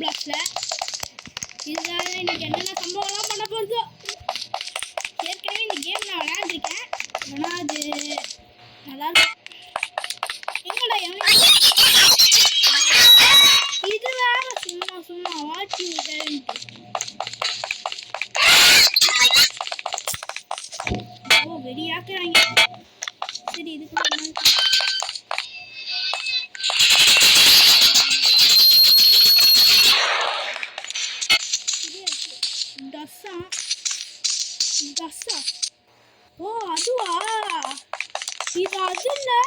Robloxல இதுதான் இன்னைக்கு என்னென்ன சம்பவம்லாம் பண்ண போறதோ. ஏற்கனவே இந்த கேம் நான் விளையாண்டுருக்கேன். ஆனால் அது நல்லா இருக்கும். எங்கடா இது வேற சும்மா சும்மா வாட்சி விட்டேன்ட்டு. ஓ வெறியாக்குறாங்க. சரி இதுக்கு தசா. ஓ அதுவா, இது அது இல்லை.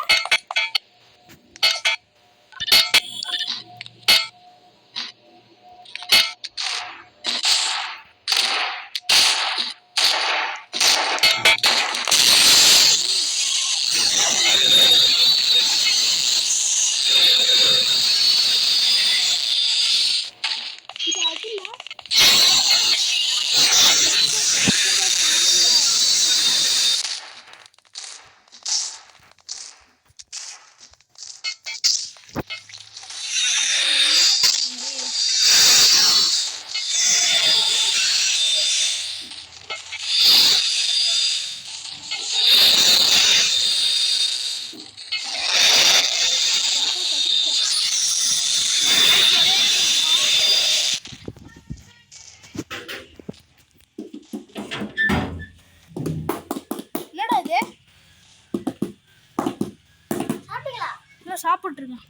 சாப்பிட்டுருக்கேன்.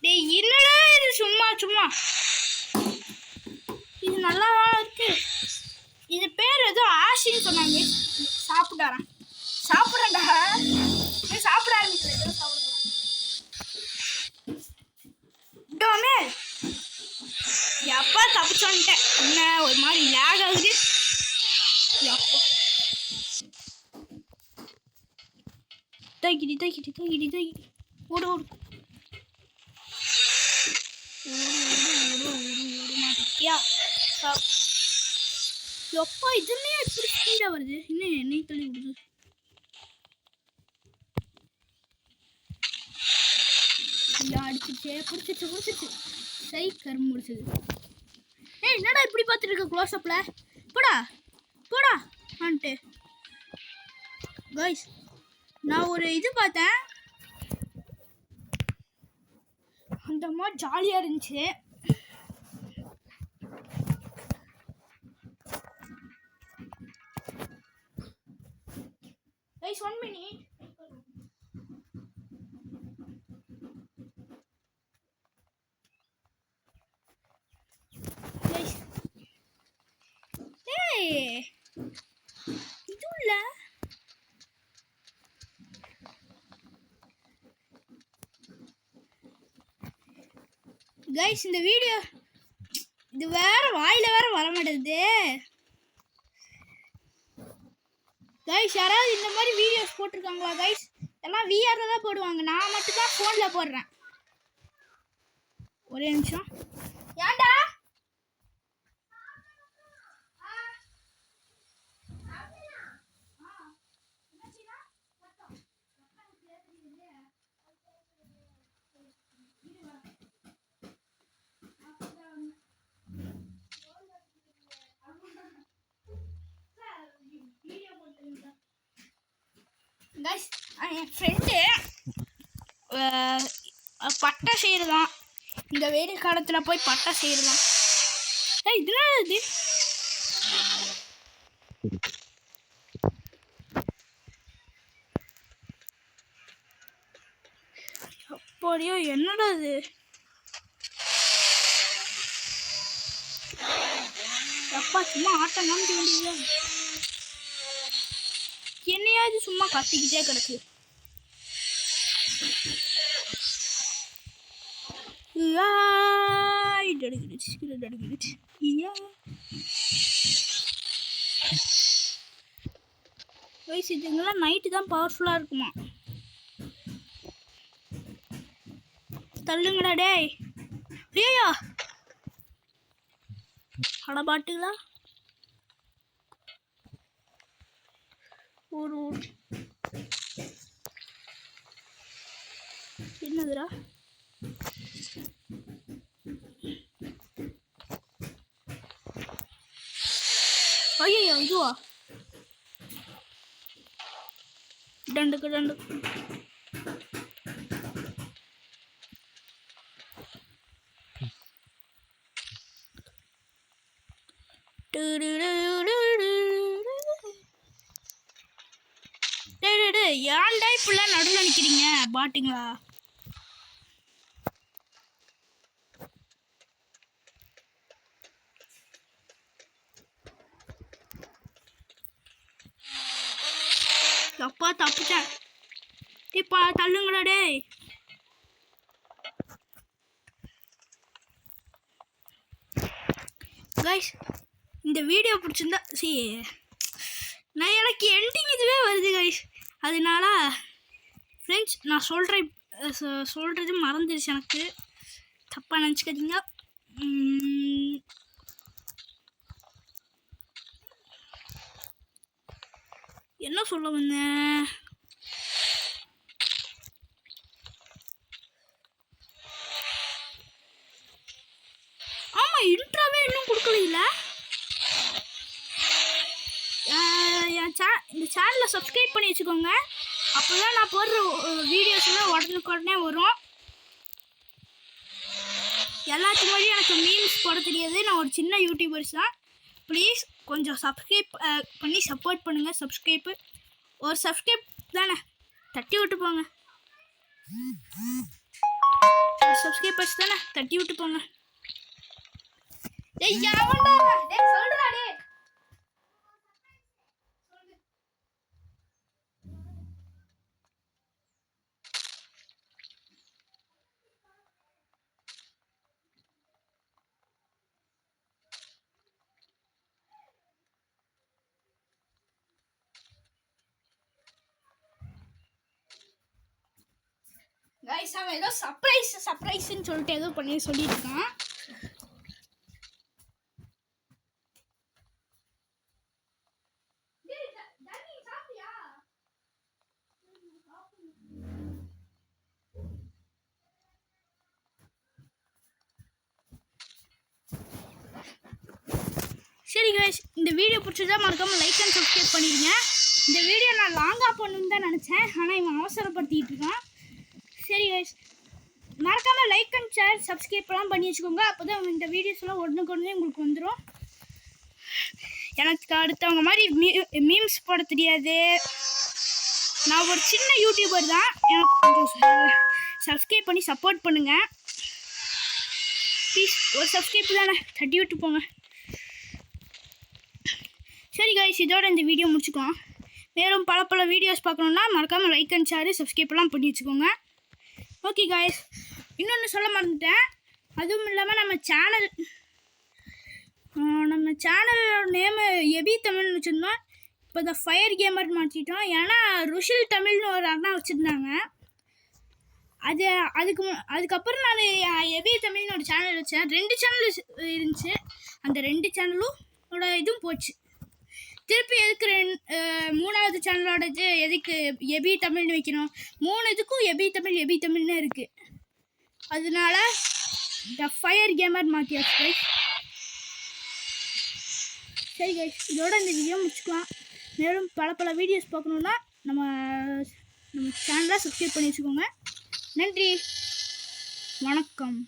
டேய் என்னடா இது சும்மா சும்மா. இது நல்லா இருக்கு. இது பேர் ஏதோ ஆஷின்னு சொன்னாங்க. சாப்பிட்டாரன் சாப்பிட்றேன்டா. நீ சாப்பிட ஆரம்பிக்கல. ஏதோ சாப்பிடுறேன். எப்பா தப்பிச்சு வந்துட்டேன். என்ன ஒரு மாதிரி லேக் ஆகுது. எப்போ தைக்கிடி தைக்கிடி தைக்கிடி தைக்கிடி. ஓடு ஓடு மாட்டியா? எப்பா இதுலயே எப்படி ஸ்பீடா வருது? இன்னும் என்னையும் தள்ளி விடுது. அடிச்சிச்சே பிடிச்சிச்சு பிடிச்சிச்சு. சைக்கர் முடிச்சது. ஏய் என்னடா இப்படி பார்த்துட்டு இருக்க க்ளோஸ் அப்ல? போடா போடா ஆன்ட்டு. கைஸ் நான் ஒரு இது பார்த்தேன். அந்த மாதிரி ஜாலியாக இருந்துச்சு. Guys 1 minute. கைஸ் ஏய் இது இல்ல. கைஸ் இந்த வீடியோ இது வேற வாயில வேற வர மாட்டேங்குது. கைஸ் யாராவது இந்த மாதிரி வீடியோஸ் போட்டிருக்காங்களா கைஸ்? எல்லாம் விஆர்ல தான் போடுவாங்க. நான் மட்டும் தான் ஃபோன்ல போடுறேன். ஒரே நிமிஷம். ஏன்டா கைஸ் என் ஃப்ரெண்டு பட்டை செய்யறதான். இந்த வெயில் காலத்தில் போய் பட்டை செய்யறதான். இதெல்லாம் இது அப்படியோ என்னடா இது? அப்பா சும்மா ஆட்டம் காமிக்க வேண்டியது. என்னையாவது சும்மா கத்திக்கிட்டே கிடக்கு. இதுங்கெல்லாம் நைட்டு தான் பவர்ஃபுல்லாக இருக்குமா? தள்ளுங்கடா டேய். ஐயோ அட பாட்டுங்களா. ஒரு என்னதுடா டண்டுக்கு டண்டு. ஏன்டா இப்பெல்லாம் நடுவில் நிற்கிறீங்க பாட்டிங்களா? அப்பா தப்புட்டேன். இப்போ தள்ளுங்களா டேய். கைஸ் இந்த வீடியோ பிடிச்சிருந்தா நான் எனக்கு எண்டிங் இதுவே வருது கைஸ். அதனால ஃப்ரெண்ட்ஸ் நான் சொல்கிறது மறந்துடுச்சு, எனக்கு தப்பாக நினச்சிக்காதீங்க. என்ன சொல்ல வந்தேன்? ஆமாம், இன்ட்ரோவே இன்னும் கொடுக்கல. இந்த சேனலை சப்ஸ்கிரைப் பண்ணி வச்சுக்கோங்க. அப்போ தான் நான் போடுற வீடியோஸ்லாம் உடனே வரும். எல்லாத்துக்கும் வழி எனக்கு மீம்ஸ் போட தெரியாது. நான் ஒரு சின்ன யூடியூபர்ஸ் தான். ப்ளீஸ் கொஞ்சம் சப்ஸ்கிரைப் பண்ணி சப்போர்ட் பண்ணுங்கள். ஒரு சப்ஸ்கிரைப் தானே, தட்டி விட்டு போங்க. சப்ஸ்கிரைபர்ஸ் தானே, தட்டி விட்டு போங்க. கைஸ் அவன் ஏதோ சர்ப்ரைஸ்ன்னு சொல்லிட்டு ஏதோ பண்ணி சொல்லியிருக்கான். சரி கைஸ், இந்த வீடியோ பிடிச்சதா மறக்காமல் லைக் அண்ட் சப்ஸ்கிரைப் பண்ணிடுங்க. இந்த வீடியோ நான் லாங்காக பண்ணணுன்னு தான் நினச்சேன், ஆனால் இவன் அவசரப்படுத்திட்டு இருக்கான். சரி கைஸ், மறக்காமல் லைக் அண்ட் ஷேர் சப்ஸ்கிரைப்லாம் பண்ணி வச்சுக்கோங்க. அப்போ தான் இந்த வீடியோஸ்லாம் உடனே உங்களுக்கு வந்துடும். எனக்கு அடுத்தவங்க மாதிரி மீம்ஸ் போட தெரியாது. நான் ஒரு சின்ன யூடியூபர் தான். எனக்கு கொஞ்சம் சப்ஸ்கிரைப் பண்ணி சப்போர்ட் பண்ணுங்கள் ப்ளீஸ். ஒரு சப்ஸ்கிரைப் தானே, தட்டி விட்டு போங்க. சரி கைஸ், இதோட இந்த வீடியோ முடிச்சுக்குவோம். மேலும் பல வீடியோஸ் பார்க்கணுன்னா மறக்காமல் லைக் அண்ட் ஷேர் சப்ஸ்கிரைப்லாம் பண்ணி வச்சுக்கோங்க. ஓகே கைஸ், இன்னொன்று சொல்ல மறந்துட்டேன். அதுவும் இல்லாமல் நம்ம சேனலோட நேமு எபி தமிழ்னு வச்சுருந்தோம். இப்போ இந்த ஃபயர் கேமர் மாற்றிட்டோம். ஏன்னா ருஷில் தமிழ்னு ஒரு அண்ணா வச்சுருந்தாங்க. அதுக்கப்புறம் நான் எபி தமிழ்னு ஒரு சேனல் வச்சேன். 2 சேனல் இருந்துச்சு. அந்த 2 சேனலும் இதுவும் போச்சு. திருப்பி எதுக்கு 3வது சேனலோடது எதுக்கு எபி தமிழ்னு வைக்கணும்? 3 இதுக்கும் எபி தமிழ்னு இருக்குது. அதனால த ஃபயர் கேமர் மாற்றியாச்சு கைஸ். சரி கைஸ், இதோட இந்த வீடியோ முடிச்சுக்கலாம். மேலும் பல வீடியோஸ் பார்க்கணுன்னா நம்ம சேனலை சப்ஸ்கிரைப் பண்ணி வச்சுக்கோங்க. நன்றி, வணக்கம்.